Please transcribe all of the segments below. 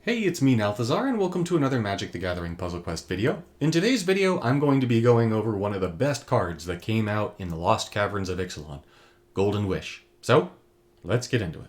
Hey, it's me, Nalthazar, and welcome to another Magic the Gathering Puzzle Quest video. In today's video, I'm going to be going over one of the best cards that came out in the Lost Caverns of Ixalan, Golden Wish. So, let's get into it.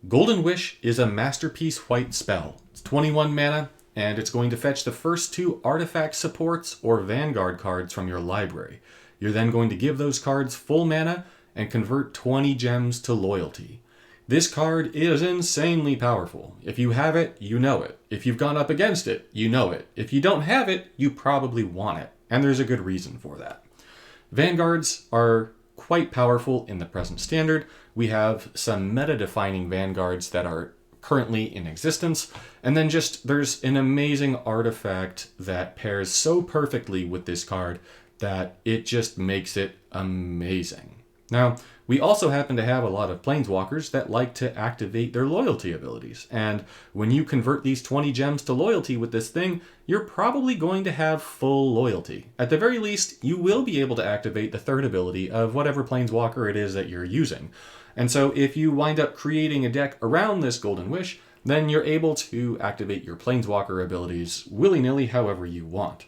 Golden Wish is a masterpiece white spell. It's 21 mana, and it's going to fetch the first two artifact supports or Vanguard cards from your library. You're then going to give those cards full mana and convert 20 gems to loyalty. This card is insanely powerful. If you have it, you know it. If you've gone up against it, you know it. If you don't have it, you probably want it, and there's a good reason for that. Vanguards are quite powerful in the present standard. We have some meta-defining Vanguards that are currently in existence, and then there's an amazing artifact that pairs so perfectly with this card that it just makes it amazing. Now, we also happen to have a lot of Planeswalkers that like to activate their loyalty abilities, and when you convert these 20 gems to loyalty with this thing, you're probably going to have full loyalty. At the very least, you will be able to activate the third ability of whatever Planeswalker it is that you're using. And so if you wind up creating a deck around this Golden Wish, then you're able to activate your Planeswalker abilities willy-nilly however you want.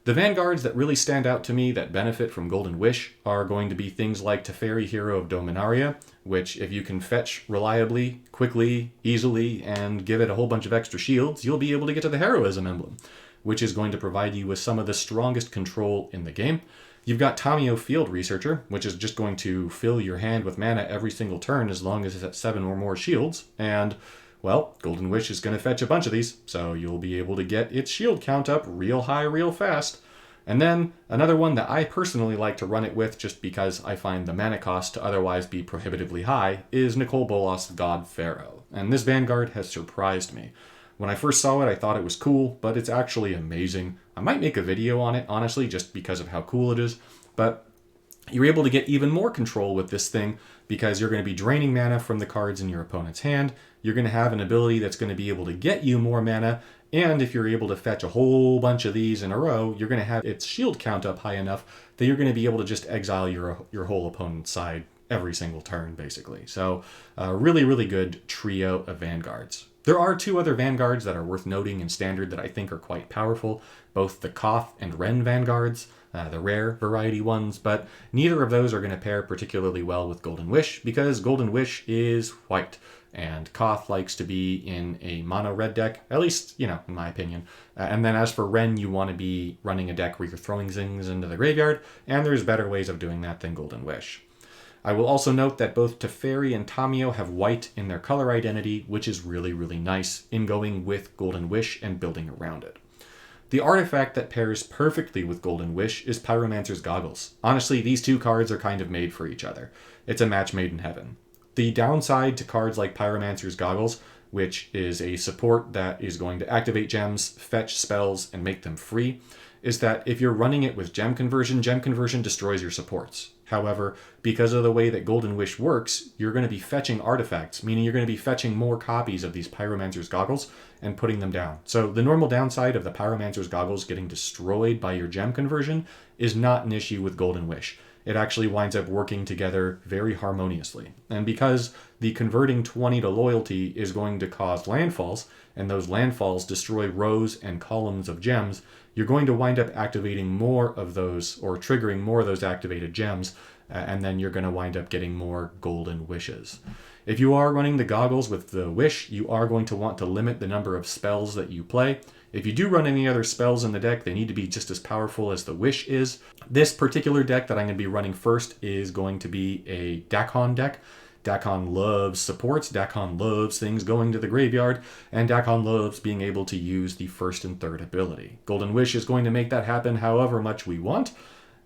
The Vanguards that really stand out to me that benefit from Golden Wish are going to be things like Teferi, Hero of Dominaria, which if you can fetch reliably, quickly, easily, and give it a whole bunch of extra shields, you'll be able to get to the Heroism emblem, which is going to provide you with some of the strongest control in the game. You've got Tamiyo, Field Researcher, which is just going to fill your hand with mana every single turn as long as it's at 7 or more shields, and well, Golden Wish is going to fetch a bunch of these, so you'll be able to get its shield count up real high, real fast. And then another one that I personally like to run it with just because I find the mana cost to otherwise be prohibitively high is Nicol Bolas, God Pharaoh. And this Vanguard has surprised me. When I first saw it, I thought it was cool, but it's actually amazing. I might make a video on it, honestly, just because of how cool it is, but you're able to get even more control with this thing because you're going to be draining mana from the cards in your opponent's hand. You're going to have an ability that's going to be able to get you more mana, and if you're able to fetch a whole bunch of these in a row, you're going to have its shield count up high enough that you're going to be able to just exile your whole opponent's side every single turn, basically. So a really, really good trio of Vanguards. There are two other Vanguards that are worth noting in Standard that I think are quite powerful, both the Koth and Ren Vanguards, the rare variety ones, but neither of those are going to pair particularly well with Golden Wish because Golden Wish is white, and Koth likes to be in a mono red deck, at least, in my opinion. And then as for Ren, you want to be running a deck where you're throwing things into the graveyard, and there's better ways of doing that than Golden Wish. I will also note that both Teferi and Tamiyo have white in their color identity, which is really, really nice in going with Golden Wish and building around it. The artifact that pairs perfectly with Golden Wish is Pyromancer's Goggles. Honestly, these two cards are kind of made for each other. It's a match made in heaven. The downside to cards like Pyromancer's Goggles, which is a support that is going to activate gems, fetch spells, and make them free, is that if you're running it with gem conversion destroys your supports. However, because of the way that Golden Wish works, you're going to be fetching artifacts, meaning you're going to be fetching more copies of these Pyromancer's Goggles and putting them down. So the normal downside of the Pyromancer's Goggles getting destroyed by your gem conversion is not an issue with Golden Wish. It actually winds up working together very harmoniously. And because the converting 20 to loyalty is going to cause landfalls, and those landfalls destroy rows and columns of gems, you're going to wind up activating more of those, or triggering more of those activated gems, and then you're going to wind up getting more Golden Wishes. If you are running the Goggles with the Wish, you are going to want to limit the number of spells that you play. If you do run any other spells in the deck, they need to be just as powerful as the Wish is. This particular deck that I'm going to be running first is going to be a Dakon deck. Dakon loves supports, Dakon loves things going to the graveyard, and Dakon loves being able to use the first and third ability. Golden Wish is going to make that happen however much we want.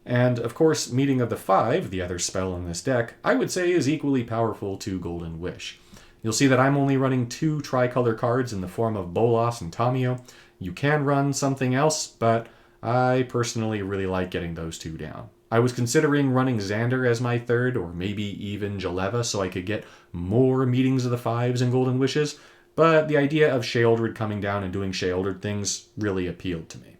And of course, Meeting of the Five, the other spell in this deck, I would say is equally powerful to Golden Wish. You'll see that I'm only running 2 tricolor cards in the form of Bolas and Tamiyo. You can run something else, but I personally really like getting those 2 down. I was considering running Xander as my third, or maybe even Jaleva, so I could get more Meetings of the Fives and Golden Wishes, but the idea of Sheoldred coming down and doing Sheoldred things really appealed to me.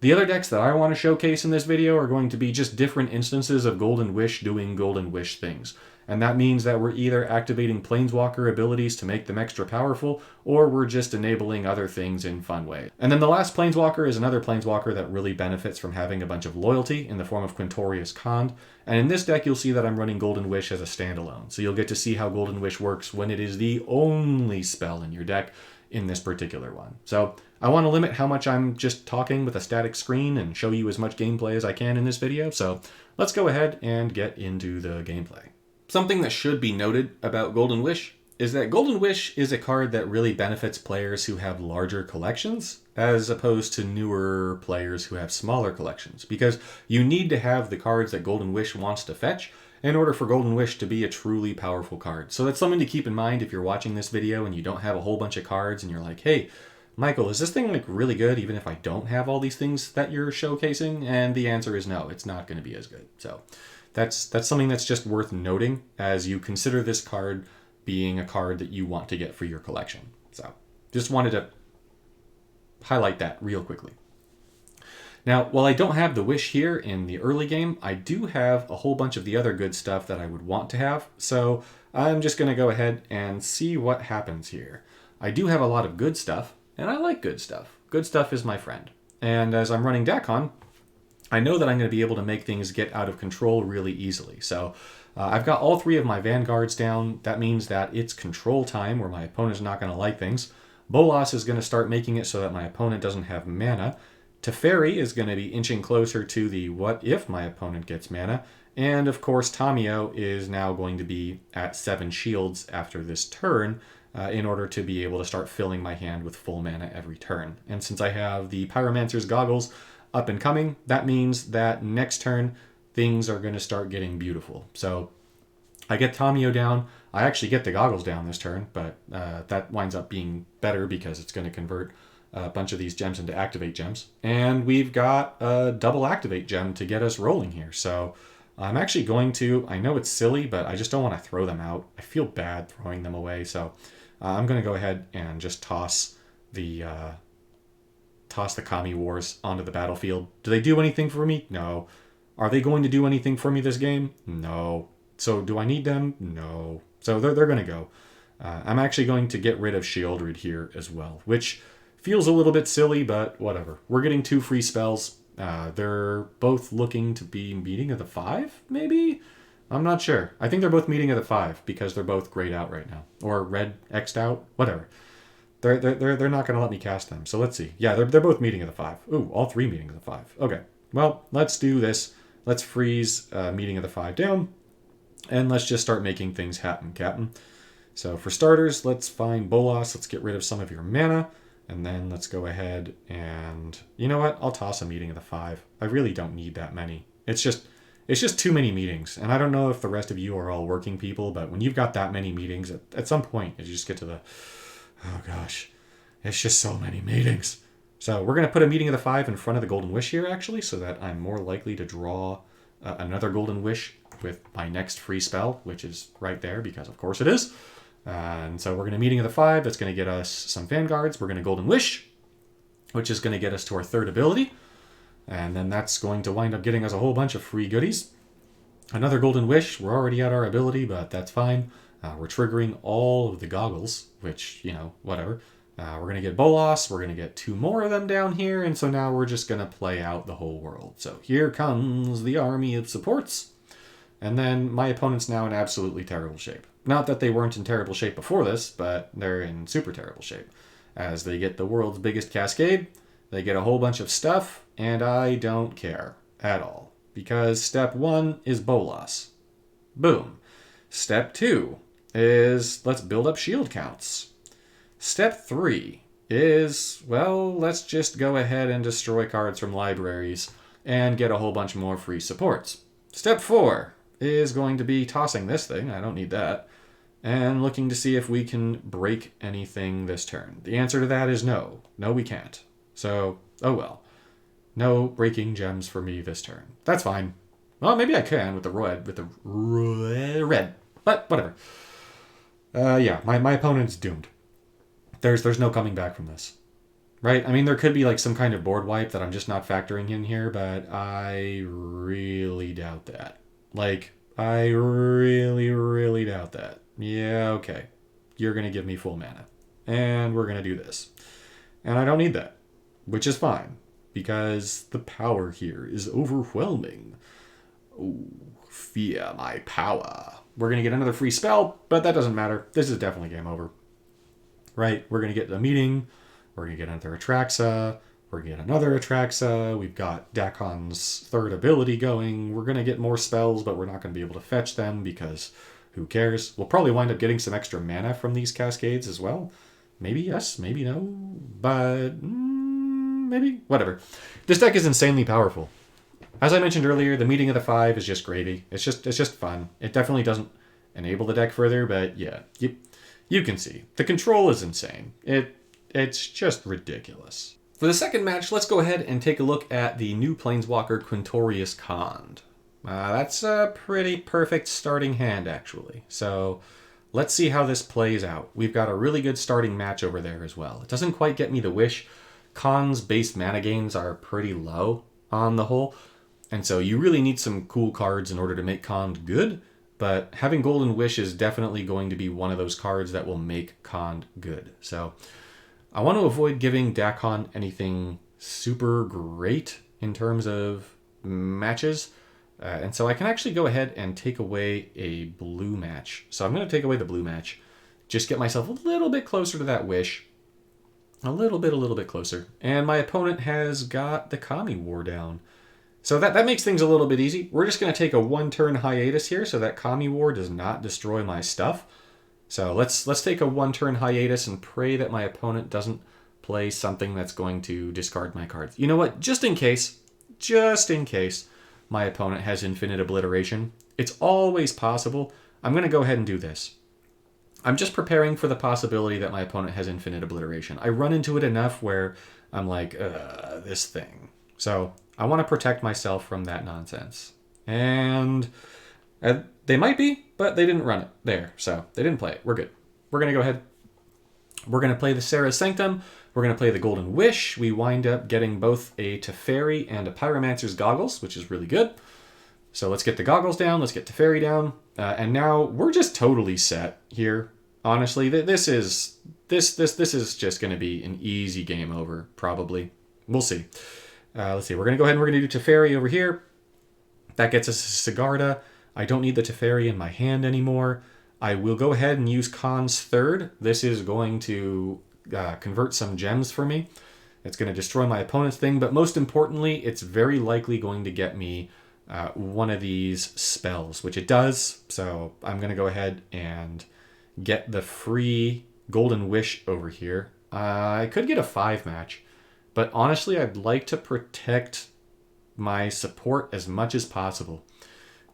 The other decks that I want to showcase in this video are going to be just different instances of Golden Wish doing Golden Wish things. And that means that we're either activating Planeswalker abilities to make them extra powerful, or we're just enabling other things in fun ways. And then the last Planeswalker is another Planeswalker that really benefits from having a bunch of loyalty in the form of Quintorius Khand. And in this deck, you'll see that I'm running Golden Wish as a standalone. So you'll get to see how Golden Wish works when it is the only spell in your deck in this particular one. So I want to limit how much I'm just talking with a static screen and show you as much gameplay as I can in this video. So let's go ahead and get into the gameplay. Something that should be noted about Golden Wish is that Golden Wish is a card that really benefits players who have larger collections as opposed to newer players who have smaller collections, because you need to have the cards that Golden Wish wants to fetch in order for Golden Wish to be a truly powerful card. So that's something to keep in mind if you're watching this video and you don't have a whole bunch of cards and you're like, hey, Michael, is this thing like really good even if I don't have all these things that you're showcasing? And the answer is no, it's not going to be as good. So that's something that's just worth noting as you consider this card being a card that you want to get for your collection. So just wanted to highlight that real quickly. Now, while I don't have the Wish here in the early game, I do have a whole bunch of the other good stuff that I would want to have. So I'm just going to go ahead and see what happens here. I do have a lot of good stuff, and I like good stuff. Good stuff is my friend. And as I'm running Dakon, I know that I'm going to be able to make things get out of control really easily. So I've got all three of my Vanguards down. That means that it's control time where my opponent's not going to like things. Bolas is going to start making it so that my opponent doesn't have mana. Teferi is going to be inching closer to the what if my opponent gets mana. And of course, Tamiyo is now going to be at 7 shields after this turn in order to be able to start filling my hand with full mana every turn. And since I have the Pyromancer's Goggles up and coming, that means that next turn things are going to start getting beautiful. So I get Tamiyo down. I actually get the Goggles down this turn, but that winds up being better because it's going to convert a bunch of these gems into activate gems. And we've got a double activate gem to get us rolling here. So I'm actually going to, I know it's silly, but I just don't want to throw them out. I feel bad throwing them away. So I'm going to go ahead and just toss the Kami Wars onto the battlefield. Do they do anything for me? No. Are they going to do anything for me this game? No. So do I need them? No. So they're going to go. I'm actually going to get rid of Sheoldred here as well, which feels a little bit silly, but whatever. We're getting 2 free spells. They're both looking to be meeting of the 5, maybe? I'm not sure. I think they're both meeting of the 5 because they're both grayed out right now. Or red X'd out. Whatever. They're not going to let me cast them. So let's see. Yeah, they're both meeting of the 5. Ooh, all 3 meeting of the 5. Okay. Well, let's do this. Let's freeze meeting of the 5 down. And let's just start making things happen, Captain. So for starters, let's find Bolas. Let's get rid of some of your mana. And then let's go ahead and... You know what? I'll toss a meeting of the 5. I really don't need that many. It's just too many meetings. And I don't know if the rest of you are all working people, but when you've got that many meetings, at some point, you just get to the... Oh gosh, it's just so many meetings. So we're going to put a meeting of the 5 in front of the Golden Wish here, actually, so that I'm more likely to draw another Golden Wish with my next free spell, which is right there, because of course it is. And so we're going to meeting of the 5. That's going to get us some Vanguards. We're going to Golden Wish, which is going to get us to our 3rd ability. And then that's going to wind up getting us a whole bunch of free goodies. Another Golden Wish. We're already at our ability, but that's fine. We're triggering all of the Goggles, which, you know, whatever. We're going to get Bolas. We're going to get 2 more of them down here. And so now we're just going to play out the whole world. So here comes the army of supports. And then my opponent's now in absolutely terrible shape. Not that they weren't in terrible shape before this, but they're in super terrible shape. As they get the world's biggest cascade, they get a whole bunch of stuff, and I don't care at all. Because step 1 is Bolas. Boom. Step 2 is let's build up shield counts. Step 3 is, well, let's just go ahead and destroy cards from libraries and get a whole bunch more free supports. Step 4 is going to be tossing this thing, I don't need that, and looking to see if we can break anything this turn. The answer to that is no. No, we can't. So, oh well. No breaking gems for me this turn. That's fine. Well, maybe I can with the red, but whatever. Yeah, my opponent's doomed. There's no coming back from this. Right? I mean, there could be like some kind of board wipe that I'm just not factoring in here, but I really doubt that. Like, I really, really doubt that. Yeah, okay. You're going to give me full mana. And we're going to do this. And I don't need that, which is fine, because the power here is overwhelming. Ooh, fear my power. We're going to get another free spell, but that doesn't matter. This is definitely game over. Right? We're going to get a meeting. We're going to get another Atraxa. We're going to get another Atraxa. We've got Dakon's third ability going. We're going to get more spells, but we're not going to be able to fetch them because who cares? We'll probably wind up getting some extra mana from these cascades as well. Maybe yes, maybe no, but maybe. Whatever. This deck is insanely powerful. As I mentioned earlier, the meeting of the 5 is just gravy. It's just fun. It definitely doesn't enable the deck further, but yeah, you can see. The control is insane. It's just ridiculous. For the second match, let's go ahead and take a look at the new Planeswalker Quintorius Khand. That's a pretty perfect starting hand, actually. So let's see how this plays out. We've got a really good starting match over there as well. It doesn't quite get me the wish. Khan's base mana gains are pretty low on the whole, and so you really need some cool cards in order to make Khand good, but having Golden Wish is definitely going to be one of those cards that will make Khand good. So I want to avoid giving Dakon anything super great in terms of matches. And so I can actually go ahead and take away a blue match. So I'm going to take away the blue match. Just get myself a little bit closer to that wish. A little bit closer. And my opponent has got the Kami War down. So that makes things a little bit easy. We're just going to take a 1-turn hiatus here so that Kami War does not destroy my stuff. So let's take a 1-turn hiatus and pray that my opponent doesn't play something that's going to discard my cards. You know what? Just in case my opponent has Infinite Obliteration, it's always possible. I'm going to go ahead and do this. I'm just preparing for the possibility that my opponent has Infinite Obliteration. I run into it enough where I'm like, this thing. So I want to protect myself from that nonsense. And they might be, but they didn't run it there. So they didn't play it. We're good. We're going to go ahead. We're going to play the Serra's Sanctum. We're going to play the Golden Wish. We wind up getting both a Teferi and a Pyromancer's Goggles, which is really good. So let's get the Goggles down. Let's get Teferi down. And now we're just totally set here. Honestly, this is just going to be an easy game over, probably. We'll see. Let's see. We're going to go ahead and we're going to do Teferi over here. That gets us a Sigarda. I don't need the Teferi in my hand anymore. I will go ahead and use Khan's third. This is going to convert some gems for me. It's going to destroy my opponent's thing, but most importantly, it's very likely going to get me one of these spells, which it does. So I'm going to go ahead and get the free Golden Wish over here. I could get a 5 match, but honestly, I'd like to protect my support as much as possible.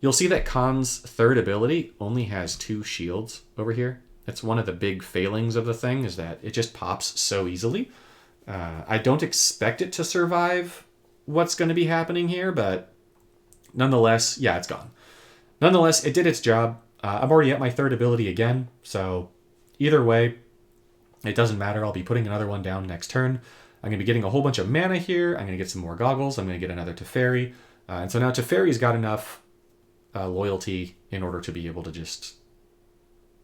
You'll see that Khan's third ability only has 2 shields over here. That's one of the big failings of the thing, is that it just pops so easily. I don't expect it to survive what's going to be happening here, but nonetheless, yeah, it's gone. Nonetheless, it did its job. I'm already at my third ability again, so either way, it doesn't matter. I'll be putting another one down next turn. I'm going to be getting a whole bunch of mana here. I'm going to get some more Goggles. I'm going to get another Teferi. And so now Teferi's got enough loyalty in order to be able to just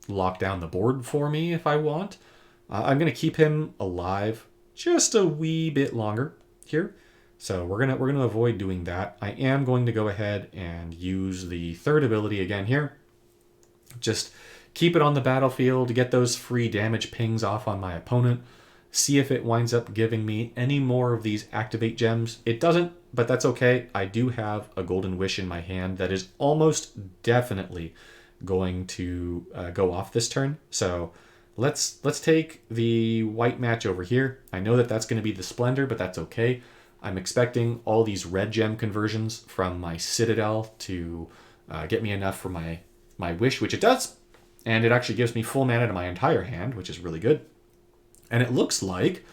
lock down the board for me if I want. I'm going to keep him alive just a wee bit longer here. So we're gonna avoid doing that. I am going to go ahead and use the third ability again here. Just keep it on the battlefield to get those free damage pings off on my opponent. See if it winds up giving me any more of these activate gems. It doesn't, but that's okay. I do have a Golden Wish in my hand that is almost definitely going to go off this turn. So let's take the white match over here. I know that that's going to be the Splendor, but that's okay. I'm expecting all these red gem conversions from my Citadel to get me enough for my Wish, which it does. And it actually gives me full mana to my entire hand, which is really good. And it looks like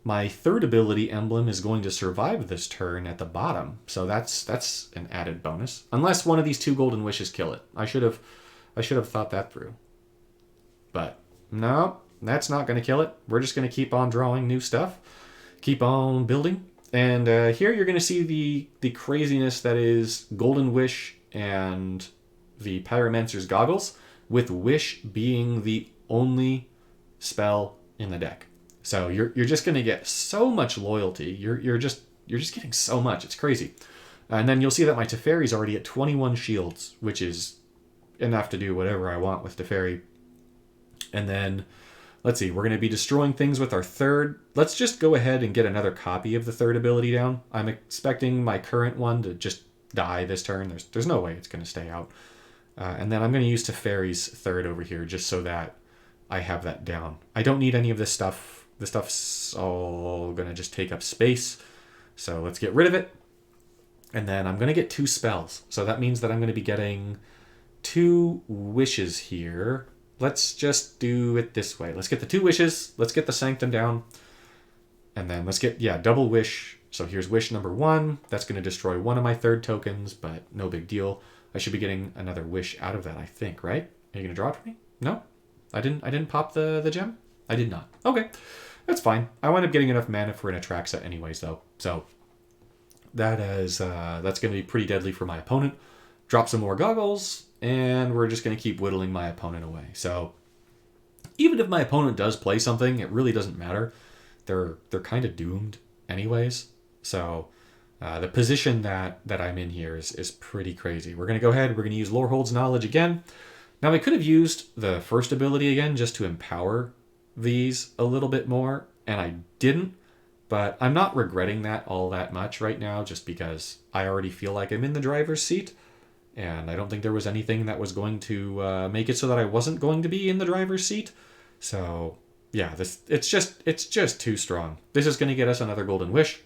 my third ability emblem is going to survive this turn at the bottom. So that's an added bonus. Unless one of these 2 Golden Wishes kill it. I should have thought that through. But no, That's not going to kill it. We're just going to keep on drawing new stuff, keep on building. And here you're going to see the craziness that is Golden Wish and the Pyromancer's Goggles, with Wish being the only spell in the deck. So you're just going to get so much loyalty. You're just getting so much. It's crazy. And then you'll see that my Teferi's already at 21 shields, which is enough to do whatever I want with Teferi. And then, let's see, we're going to be destroying things with our third. Let's just go ahead and get another copy of the third ability down. I'm expecting my current one to just die this turn. There's no way it's going to stay out. And then I'm going to use Teferi's third over here just so that I have that down. I don't need any of this stuff. This stuff's all going to just take up space. So let's get rid of it. And then I'm going to get 2 spells. So that means that I'm going to be getting 2 wishes here. Let's just do it this way. Let's get the 2 wishes. Let's get the Sanctum down. And then let's get, double wish. So here's wish number 1. That's going to destroy one of my third tokens, but no big deal. I should be getting another wish out of that, I think, right? Are you going to draw it for me? No? I didn't pop the gem? I did not. Okay. That's fine. I wound up getting enough mana for an Atraxa anyways, though. So that's going to be pretty deadly for my opponent. Drop some more goggles, and we're just going to keep whittling my opponent away. So even if my opponent does play something, it really doesn't matter. They're kind of doomed anyways. So the position that I'm in here is pretty crazy. We're going to go ahead. We're going to use Lorehold's Knowledge again. Now, I could have used the first ability again just to empower these a little bit more, and I didn't. But I'm not regretting that all that much right now, just because I already feel like I'm in the driver's seat. And I don't think there was anything that was going to make it so that I wasn't going to be in the driver's seat. So yeah, it's just too strong. This is going to get us another Golden Wish.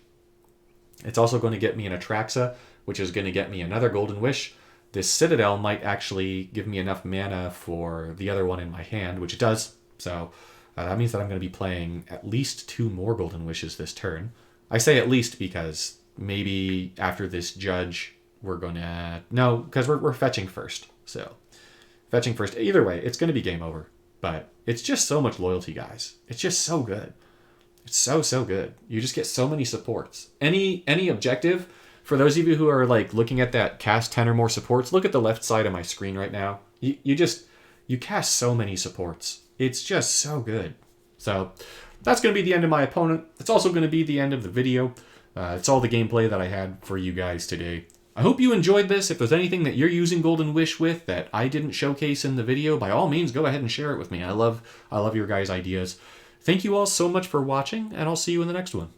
It's also going to get me an Atraxa, which is going to get me another Golden Wish. This Citadel might actually give me enough mana for the other one in my hand, which it does. So that means that I'm going to be playing at least 2 more Golden Wishes this turn. I say at least because maybe after this Judge, we're going to... No, because we're fetching first. So fetching first. Either way, it's going to be game over. But it's just so much loyalty, guys. It's just so good. It's so good. You just get so many supports. Any objective, for those of you who are like looking at that cast 10 or more supports, look at the left side of my screen right now. You cast so many supports. It's just so good. So that's going to be the end of my opponent. It's also going to be the end of the video. It's all the gameplay that I had for you guys today. I hope you enjoyed this. If there's anything that you're using Golden Wish with that I didn't showcase in the video, by all means, go ahead and share it with me. I love your guys' ideas. Thank you all so much for watching, and I'll see you in the next one.